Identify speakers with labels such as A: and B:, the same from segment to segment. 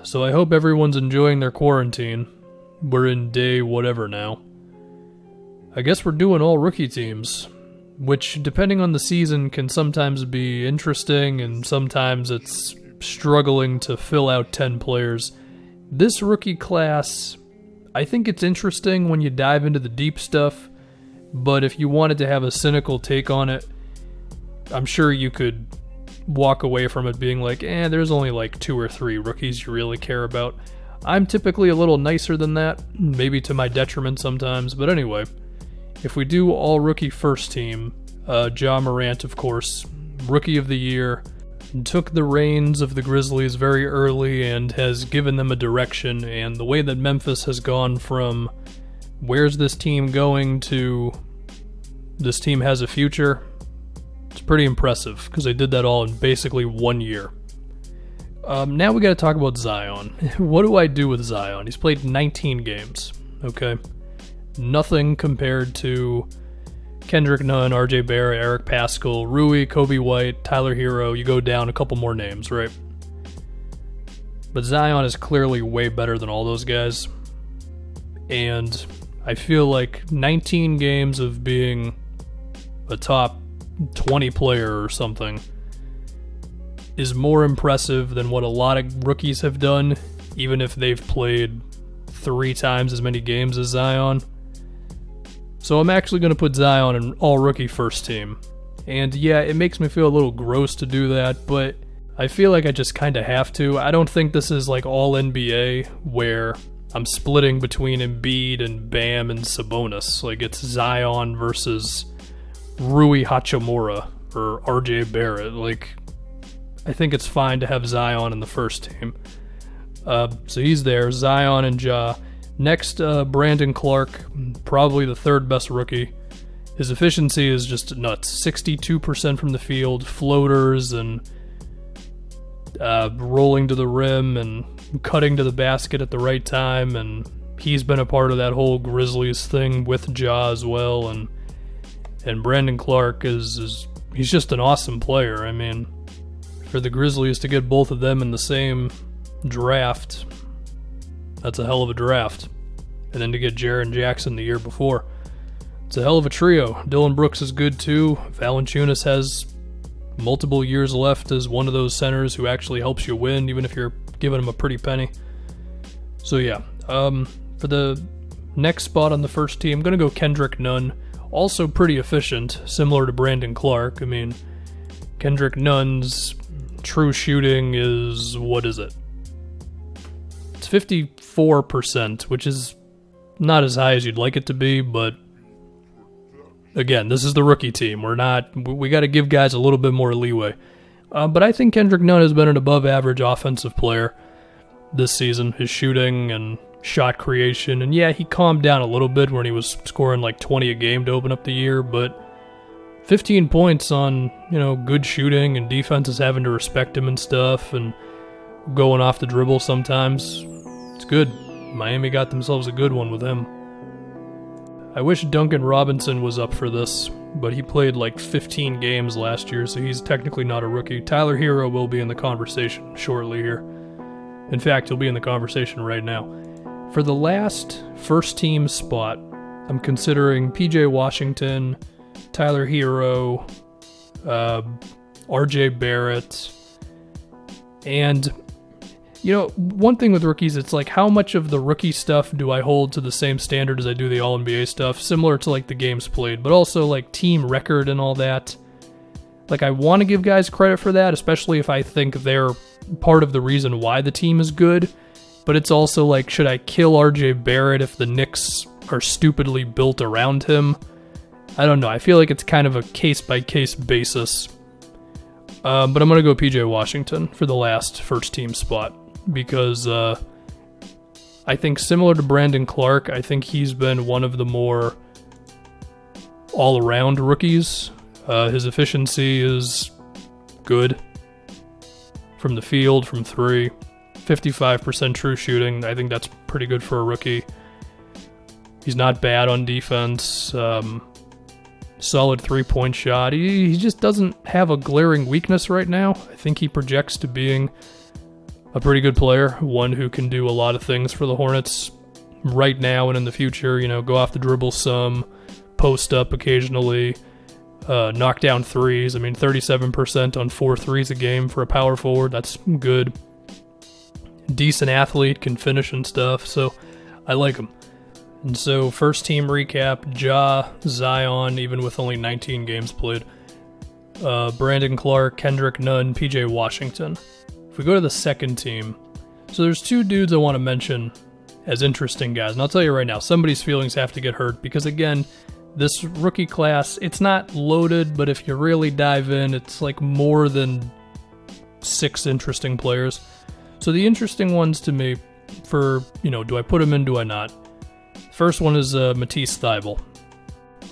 A: So I hope everyone's enjoying their quarantine. We're in day whatever now. I guess we're doing all rookie teams, which, depending on the season, can sometimes be interesting and sometimes it's struggling to fill out 10 players. This rookie class, I think it's interesting when you dive into the deep stuff, but if you wanted to have a cynical take on it, I'm sure you could walk away from it being like, there's only like 2 or 3 rookies you really care about. I'm typically a little nicer than that, maybe to my detriment sometimes, but anyway, if we do all rookie first team, Ja Morant, of course, rookie of the year, took the reins of the Grizzlies very early and has given them a direction, and the way that Memphis has gone from where's this team going to this team has a future, it's pretty impressive because they did that all in basically 1 year. Now we got to talk about Zion. What do I do with Zion? He's played 19 games, okay? Nothing compared to Kendrick Nunn, RJ Barrett, Eric Paschall, Rui, Kobe White, Tyler Hero. You go down a couple more names, right? But Zion is clearly way better than all those guys. And I feel like 19 games of being a top 20 player or something is more impressive than what a lot of rookies have done, even if they've played 3 times as many games as Zion. So I'm actually going to put Zion in all-rookie first team. And yeah, it makes me feel a little gross to do that, but I feel like I just kind of have to. I don't think this is like all-NBA where I'm splitting between Embiid and Bam and Sabonis. Like, it's Zion versus Rui Hachimura or RJ Barrett. Like, I think it's fine to have Zion in the first team. So he's there, Zion and Ja. Next, Brandon Clark, probably the 3rd best rookie. His efficiency is just nuts. 62% from the field, floaters, and rolling to the rim, and cutting to the basket at the right time, and he's been a part of that whole Grizzlies thing with Ja as well, and Brandon Clark he's just an awesome player. I mean, for the Grizzlies to get both of them in the same draft, that's a hell of a draft. And then to get Jaren Jackson the year before, it's a hell of a trio. Dylan Brooks is good too. Valanciunas has multiple years left as one of those centers who actually helps you win, even if you're giving him a pretty penny. So yeah, for the next spot on the first team, I'm going to go Kendrick Nunn. Also pretty efficient, similar to Brandon Clark. I mean, Kendrick Nunn's true shooting is, what is it? It's 54%, which is not as high as you'd like it to be, but again, this is the rookie team. We got to give guys a little bit more leeway. But I think Kendrick Nunn has been an above-average offensive player this season. His shooting and shot creation, and yeah, he calmed down a little bit when he was scoring like 20 a game to open up the year, but 15 points on, good shooting, and defense is having to respect him and stuff, and going off the dribble sometimes. It's good. Miami got themselves a good one with him. I wish Duncan Robinson was up for this, but he played like 15 games last year, so he's technically not a rookie. Tyler Hero will be in the conversation shortly here. In fact, he'll be in the conversation right now. For the last first team spot, I'm considering PJ Washington, Tyler Hero, RJ Barrett, and one thing with rookies, it's like, how much of the rookie stuff do I hold to the same standard as I do the All-NBA stuff, similar to like the games played, but also like team record and all that. Like, I want to give guys credit for that, especially if I think they're part of the reason why the team is good, but it's also like, should I kill RJ Barrett if the Knicks are stupidly built around him? I don't know. I feel like it's kind of a case-by-case basis. But I'm going to go PJ Washington for the last first team spot, because I think similar to Brandon Clark, I think he's been one of the more all-around rookies. His efficiency is good from the field, from 3. 55% true shooting. I think that's pretty good for a rookie. He's not bad on defense. Solid 3-point shot. He just doesn't have a glaring weakness right now. I think he projects to being a pretty good player, one who can do a lot of things for the Hornets right now and in the future. Go off the dribble some, post up occasionally, knock down threes. 37% on 4 threes a game for a power forward. That's good. Decent athlete, can finish and stuff, so I like him. And so first team recap: Ja, Zion, even with only 19 games played, Brandon Clark, Kendrick Nunn, PJ Washington. If we go to the second team, so there's 2 dudes I want to mention as interesting guys, and I'll tell you right now, somebody's feelings have to get hurt, because again, this rookie class, it's not loaded, but if you really dive in, it's like more than 6 interesting players. So the interesting ones to me for, do I put them in, do I not? First one is Matisse Thybulle.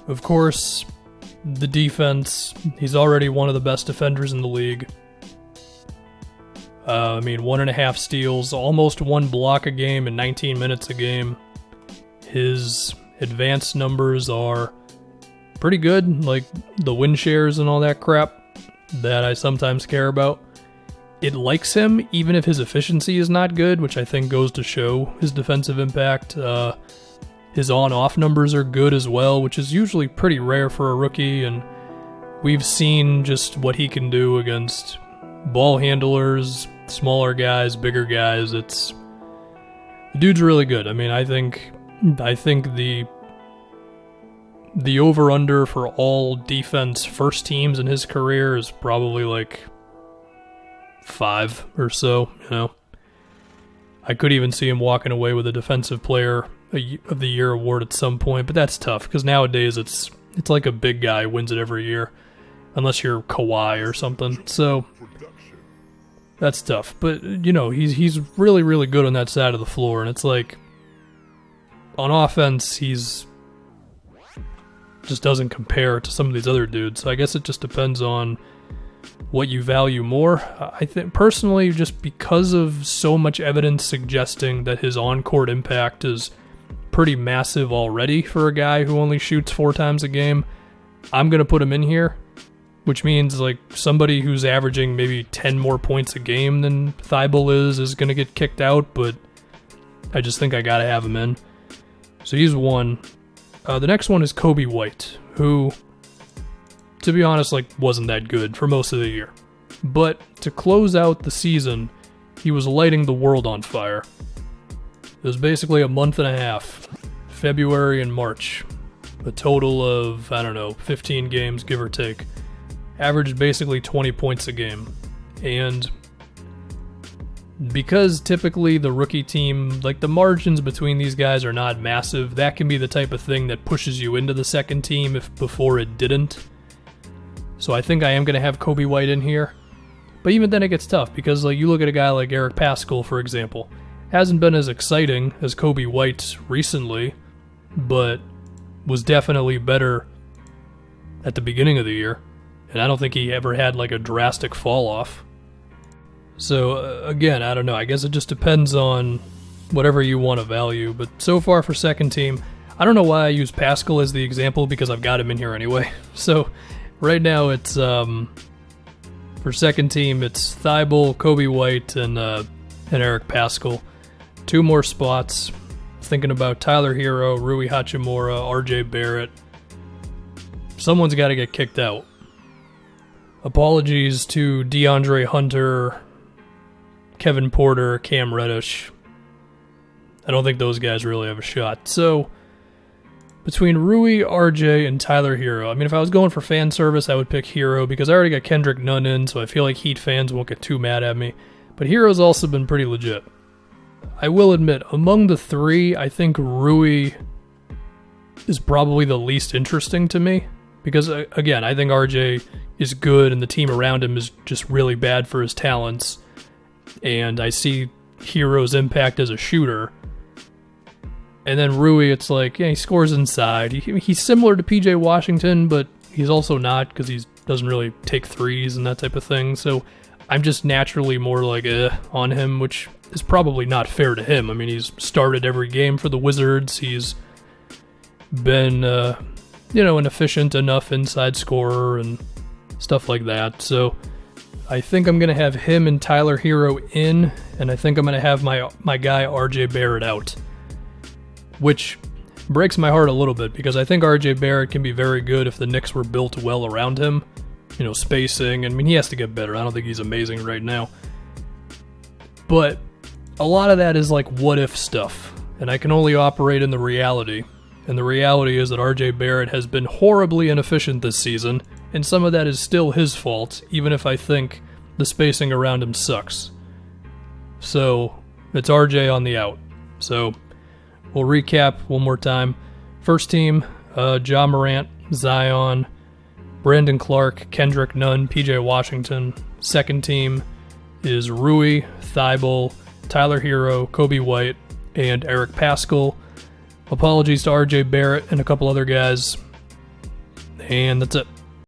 A: Of course, the defense, he's already one of the best defenders in the league. 1.5 steals, almost 1 block a game and 19 minutes a game. His advanced numbers are pretty good, like the win shares and all that crap that I sometimes care about. It likes him, even if his efficiency is not good, which I think goes to show his defensive impact. His on-off numbers are good as well, which is usually pretty rare for a rookie, and we've seen just what he can do against ball handlers, smaller guys, bigger guys. The dude's really good. I think the over-under for all defense first teams in his career is probably like 5 or so. I could even see him walking away with a Defensive Player of the Year award at some point, but that's tough because nowadays it's like a big guy wins it every year, unless you're Kawhi or something. So that's tough. But he's really, really good on that side of the floor, and it's like on offense he's just doesn't compare to some of these other dudes. So I guess it just depends on what you value more. I think personally, just because of so much evidence suggesting that his on-court impact is pretty massive already for a guy who only shoots 4 times a game, I'm going to put him in here, which means like somebody who's averaging maybe 10 more points a game than Thybulle is going to get kicked out, but I just think I got to have him in. So he's one. The next one is Kobe White, who, to be honest, wasn't that good for most of the year. But to close out the season, he was lighting the world on fire. It was basically a month and a half, February and March, a total of, 15 games, give or take. Averaged basically 20 points a game. And because typically the rookie team, the margins between these guys are not massive, that can be the type of thing that pushes you into the second team if before it didn't. So I think I am going to have Kobe White in here. But even then it gets tough because you look at a guy like Eric Paschall, for example. Hasn't been as exciting as Kobe White recently, but was definitely better at the beginning of the year. And I don't think he ever had a drastic fall off. So again, I don't know. I guess it just depends on whatever you want to value. But so far for second team, I don't know why I use Paschall as the example because I've got him in here anyway. So right now it's for second team it's Thybulle, Kobe White, and Eric Paschall. 2 more spots. Thinking about Tyler Hero, Rui Hachimura, RJ Barrett. Someone's got to get kicked out. Apologies to DeAndre Hunter, Kevin Porter, Cam Reddish. I don't think those guys really have a shot. So between Rui, RJ, and Tyler Hero, if I was going for fan service, I would pick Hero because I already got Kendrick None in, so I feel like Heat fans won't get too mad at me. But Hero's also been pretty legit. I will admit, among the 3, I think Rui is probably the least interesting to me because, again, I think RJ is good and the team around him is just really bad for his talents. And I see Hero's impact as a shooter. And then Rui, it's he scores inside. He's similar to PJ Washington, but he's also not because he doesn't really take threes and that type of thing. So I'm just naturally more on him, which is probably not fair to him. He's started every game for the Wizards. He's been, an efficient enough inside scorer and stuff like that. So I think I'm going to have him and Tyler Hero in, and I think I'm going to have my guy RJ Barrett out. Which breaks my heart a little bit, because I think RJ Barrett can be very good if the Knicks were built well around him. Spacing. I mean, he has to get better. I don't think he's amazing right now. But a lot of that is like what-if stuff, and I can only operate in the reality. And the reality is that RJ Barrett has been horribly inefficient this season, and some of that is still his fault, even if I think the spacing around him sucks. So, it's RJ on the out. So, we'll recap one more time. First team, Ja Morant, Zion, Brandon Clark, Kendrick Nunn, PJ Washington. Second team is Rui, Thibault, Tyler Hero, Kobe White, and Eric Paschall. Apologies to RJ Barrett and a couple other guys. And that's it.